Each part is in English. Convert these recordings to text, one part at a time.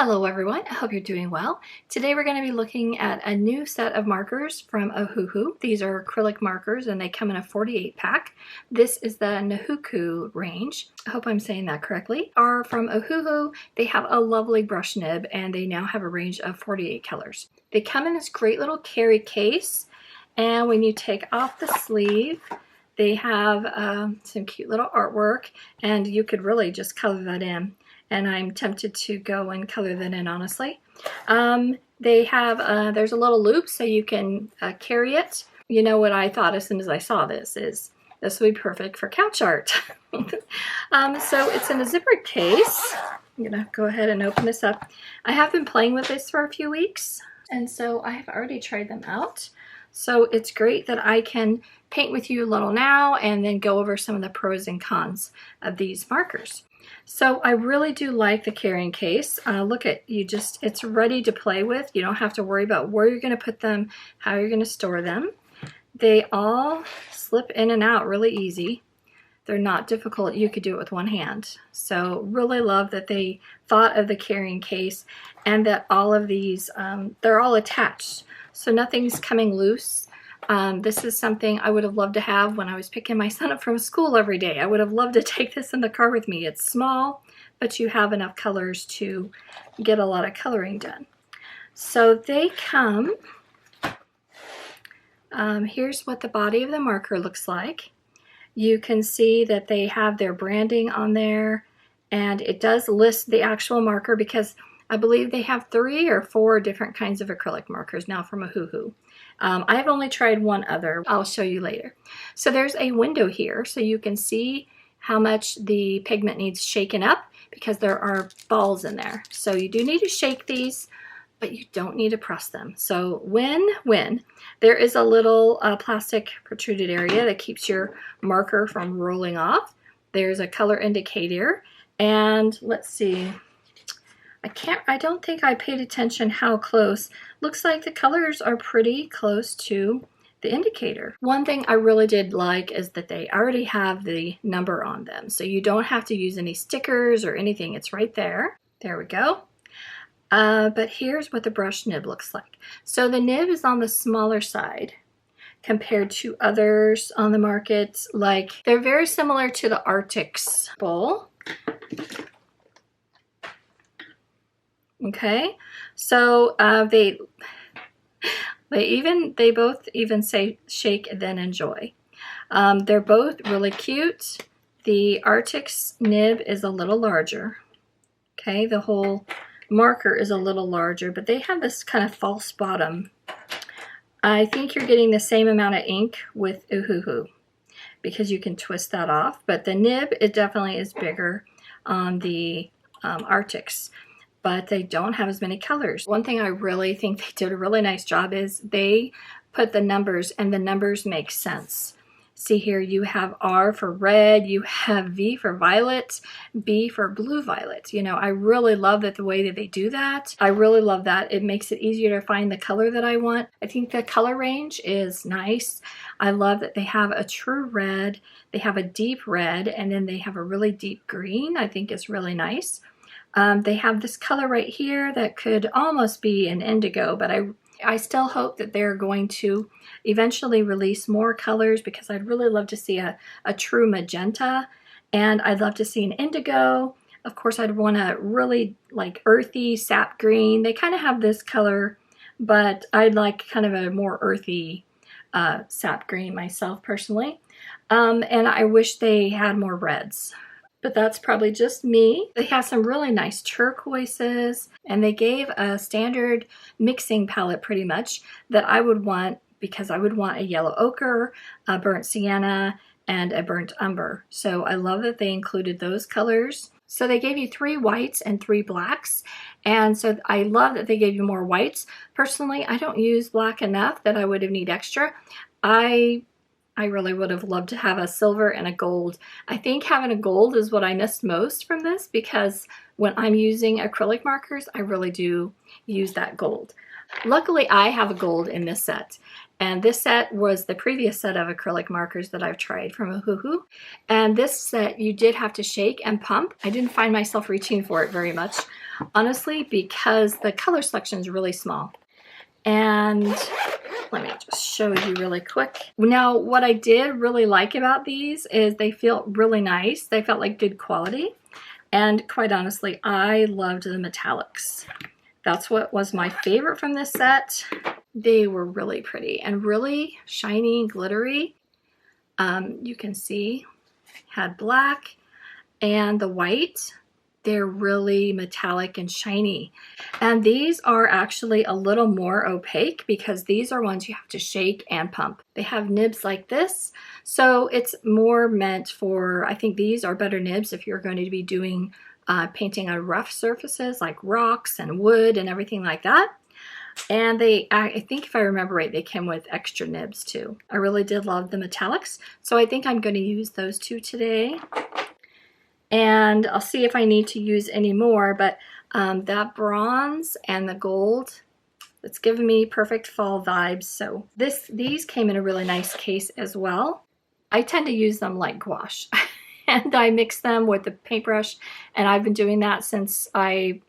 Hello everyone, I hope you're doing well. Today we're going to be looking at a new set of markers from Ohuhu. These are acrylic markers and they come in a 48 pack. This is the Nahuku range. I hope I'm saying that correctly. Are from Ohuhu. They have a lovely brush nib and they now have a range of 48 colors. They come in this great little carry case, and when you take off the sleeve, they have some cute little artwork, and you could really just color that in. And I'm tempted to go and color that in, honestly. They have, there's a little loop so you can carry it. You know what I thought as soon as I saw this is, this would be perfect for couch art. So it's in a zippered case. I'm gonna go ahead and open this up. I have been playing with this for a few weeks, and so I have already tried them out. So it's great that I can paint with you a little now and then go over some of the pros and cons of these markers. So I really do like the carrying case. Look at you, just it's ready to play with. You don't have to worry about where you're going to put them, how you're going to store them. They all slip in and out really easy. They're not difficult. You could do it with one hand. So really love that they thought of the carrying case and that all of these, they're all attached. So nothing's coming loose. This is something I would have loved to have when I was picking my son up from school every day. I would have loved to take this in the car with me. It's small, but you have enough colors to get a lot of coloring done. So they come, here's what the body of the marker looks like. You can see that they have their branding on there, and it does list the actual marker because I believe they have 3 or 4 different kinds of acrylic markers now from Ohuhu. I've only tried one other. I'll show you later. So there's a window here so you can see how much the pigment needs shaken up because there are balls in there. So you do need to shake these, but you don't need to press them. So when there is a little plastic protruded area that keeps your marker from rolling off, there's a color indicator, and let's see. I don't think I paid attention how close. Looks like the colors are pretty close to the indicator. One thing I really did like is that they already have the number on them. So you don't have to use any stickers or anything. It's right there. There we go. But here's what the brush nib looks like. So the nib is on the smaller side compared to others on the market. Like, they're very similar to the Acrylix bowl. Okay, so they both even say shake then enjoy. They're both really cute. The Acrylix nib is a little larger. Okay, the whole marker is a little larger, but they have this kind of false bottom. I think you're getting the same amount of ink with Ohuhu because you can twist that off, but the nib, it definitely is bigger on the Acrylix, but they don't have as many colors. One thing I really think they did a really nice job is they put the numbers, and the numbers make sense. See here, you have R for red, you have V for violet, B for blue violet. You know, I really love that the way that they do that. I really love that. It makes it easier to find the color that I want. I think the color range is nice. I love that they have a true red, they have a deep red, and then they have a really deep green. I think it's really nice. They have this color right here that could almost be an indigo, but I still hope that they're going to eventually release more colors because I'd really love to see a true magenta, and I'd love to see an indigo. Of course, I'd want a really like earthy sap green. They kind of have this color, but I'd like kind of a more earthy sap green myself personally. And I wish they had more reds. But that's probably just me. They have some really nice turquoises, and they gave a standard mixing palette pretty much that I would want because I would want a yellow ochre, a burnt sienna, and a burnt umber. So I love that they included those colors. So they gave you 3 whites and 3 blacks, and so I love that they gave you more whites. Personally, I don't use black enough that I would have need extra. I really would have loved to have a silver and a gold. I think having a gold is what I missed most from this because when I'm using acrylic markers, I really do use that gold. Luckily, I have a gold in this set, And this set was the previous set of acrylic markers that I've tried from Ohuhu. And this set you did have to shake and pump. I didn't find myself reaching for it very much. honestly, because the color selection is really small. And let me just show you really quick. Now, what I did really like about these is they feel really nice. They felt like good quality. And quite honestly, I loved the metallics. That's what was my favorite from this set. They were really pretty and really shiny and glittery. You can see, had black and the white. They're really metallic and shiny. And these are actually a little more opaque because these are ones you have to shake and pump. They have nibs like this, so it's more meant for, I think these are better nibs if you're going to be doing painting on rough surfaces like rocks and wood and everything like that. And I think if I remember right, they came with extra nibs too. I really did love the metallics, so I think I'm going to use those two today. And I'll see if I need to use any more, but that bronze and the gold, it's giving me perfect fall vibes. So these came in a really nice case as well. I tend to use them like gouache and I mix them with the paintbrush, and I've been doing that since I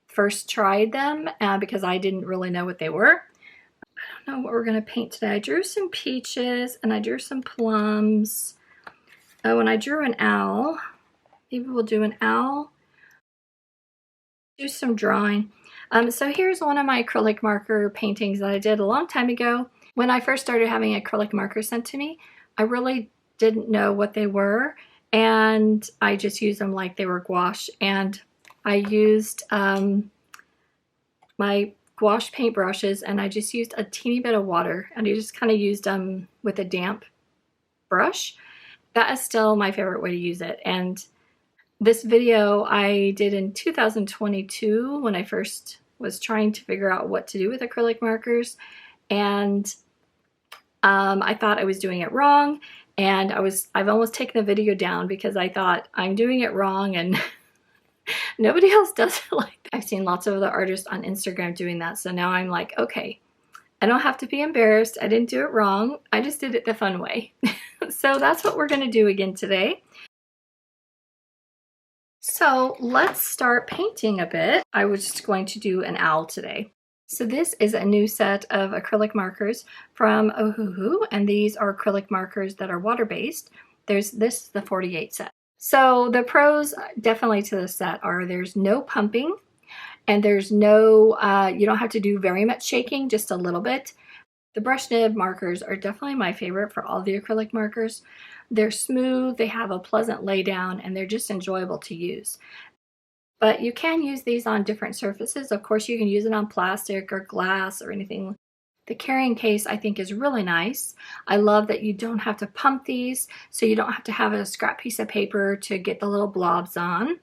first tried them because I didn't really know what they were. I don't know what we're going to paint today. I drew some peaches and I drew some plums. Oh, and I drew an owl. Maybe we'll do an owl. Do some drawing. So here's one of my acrylic marker paintings that I did a long time ago. When I first started having acrylic markers sent to me, I really didn't know what they were, and I just used them like they were gouache. And I used my gouache paintbrushes, and I just used a teeny bit of water, and I just kind of used them with a damp brush. That is still my favorite way to use it. And this video I did in 2022 when I first was trying to figure out what to do with acrylic markers, and I thought I was doing it wrong, and I've almost taken the video down because I thought I'm doing it wrong and nobody else does it like that. I've seen lots of other artists on Instagram doing that, so now I'm like, okay, I don't have to be embarrassed. I didn't do it wrong. I just did it the fun way. So that's what we're going to do again today. So let's start painting a bit. I was just going to do an owl today. So this is a new set of acrylic markers from Ohuhu, and these are acrylic markers that are water-based. This is the 48 set. So the pros definitely to this set are there's no pumping, and there's no, you don't have to do very much shaking, just a little bit. The brush nib markers are definitely my favorite for all the acrylic markers. They're smooth, they have a pleasant lay down, and they're just enjoyable to use. But you can use these on different surfaces. Of course, you can use it on plastic or glass or anything. The carrying case I think is really nice. I love that you don't have to pump these, so you don't have to have a scrap piece of paper to get the little blobs on.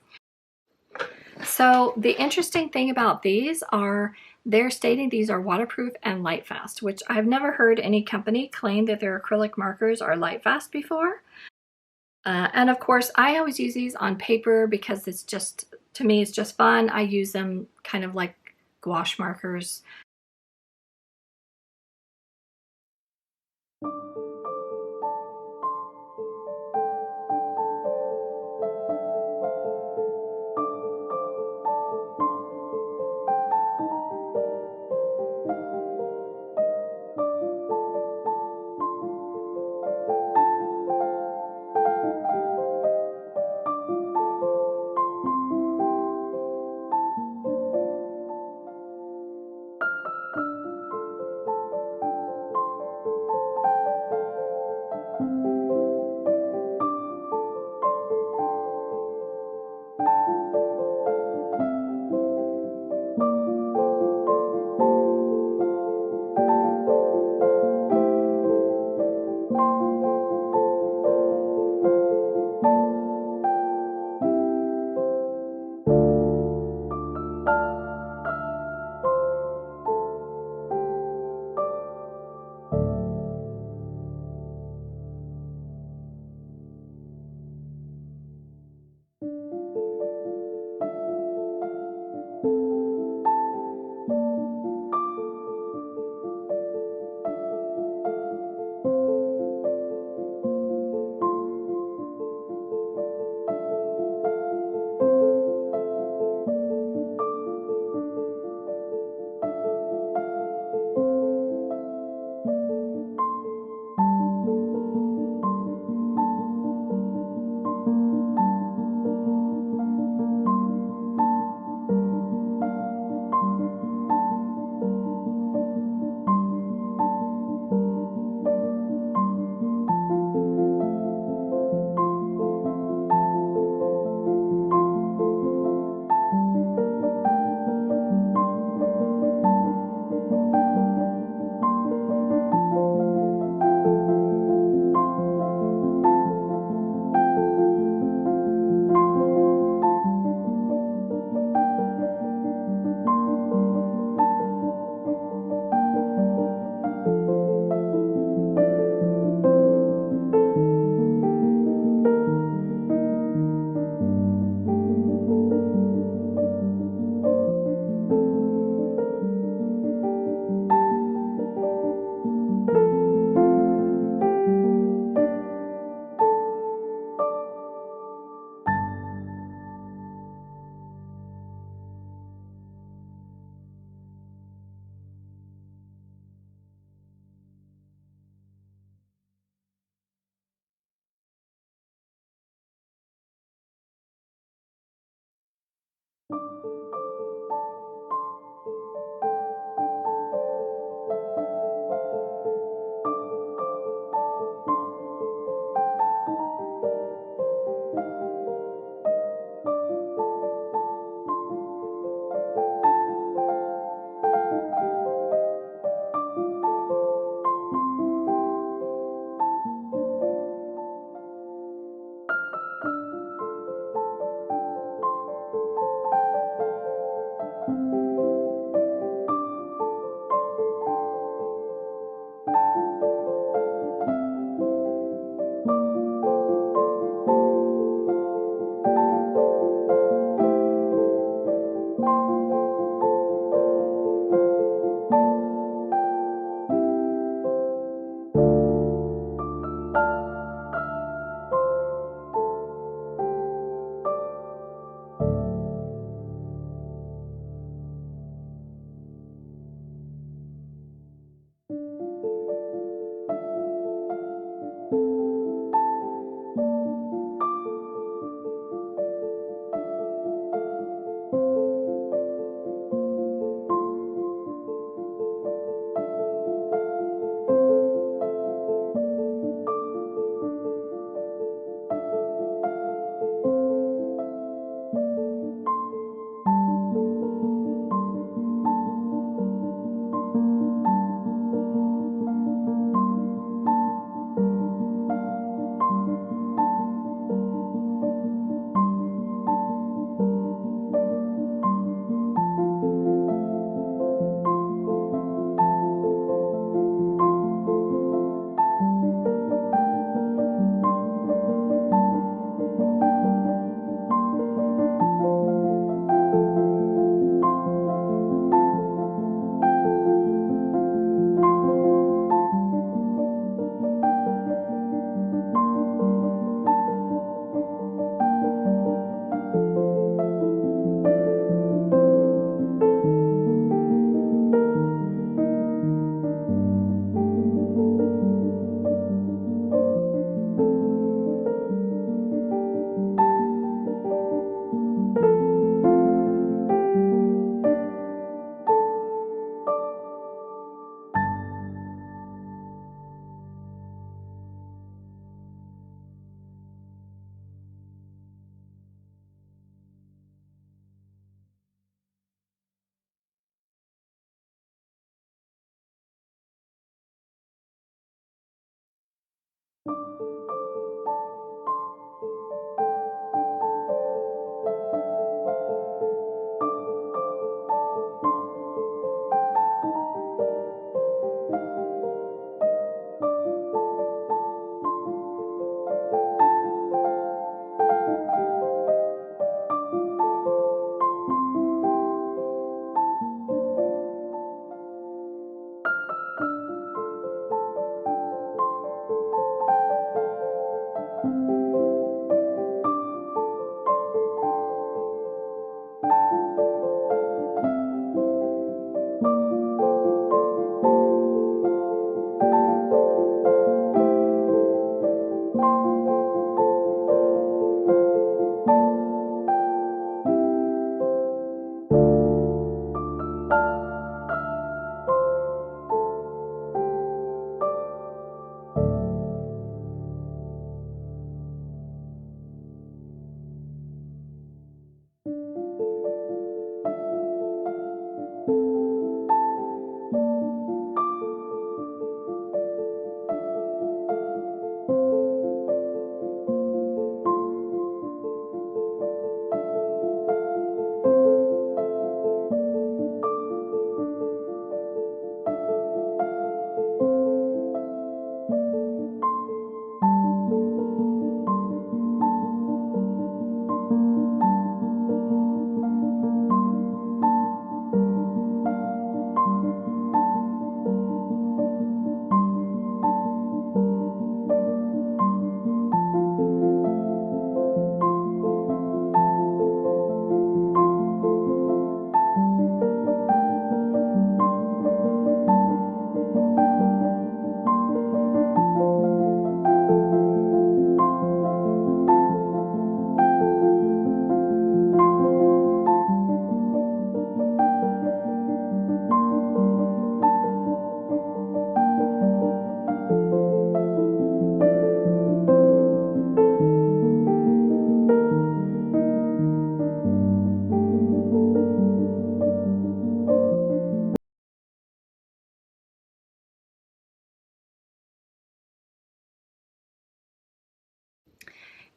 So the interesting thing about these are they're stating these are waterproof and light fast, which I've never heard any company claim that their acrylic markers are light fast before. And of course, I always use these on paper because it's just, to me, it's just fun. I use them kind of like gouache markers.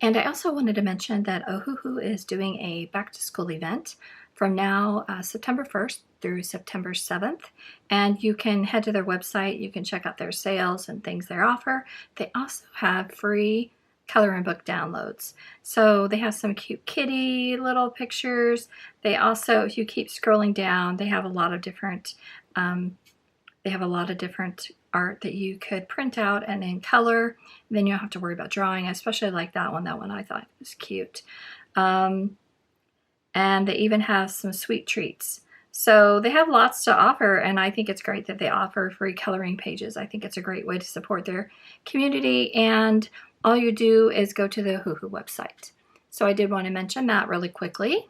And I also wanted to mention that Ohuhu is doing a back to school event from now September 1st through September 7th. And you can head to their website, you can check out their sales and things they offer. They also have free coloring book downloads. So they have some cute kitty little pictures. They also, if you keep scrolling down, they have a lot of different art that you could print out and in color. And then you don't have to worry about drawing. I especially like that one. That one I thought was cute. And they even have some sweet treats. So they have lots to offer, and I think it's great that they offer free coloring pages. I think it's a great way to support their community, and all you do is go to the Ohuhu website. So I did want to mention that really quickly.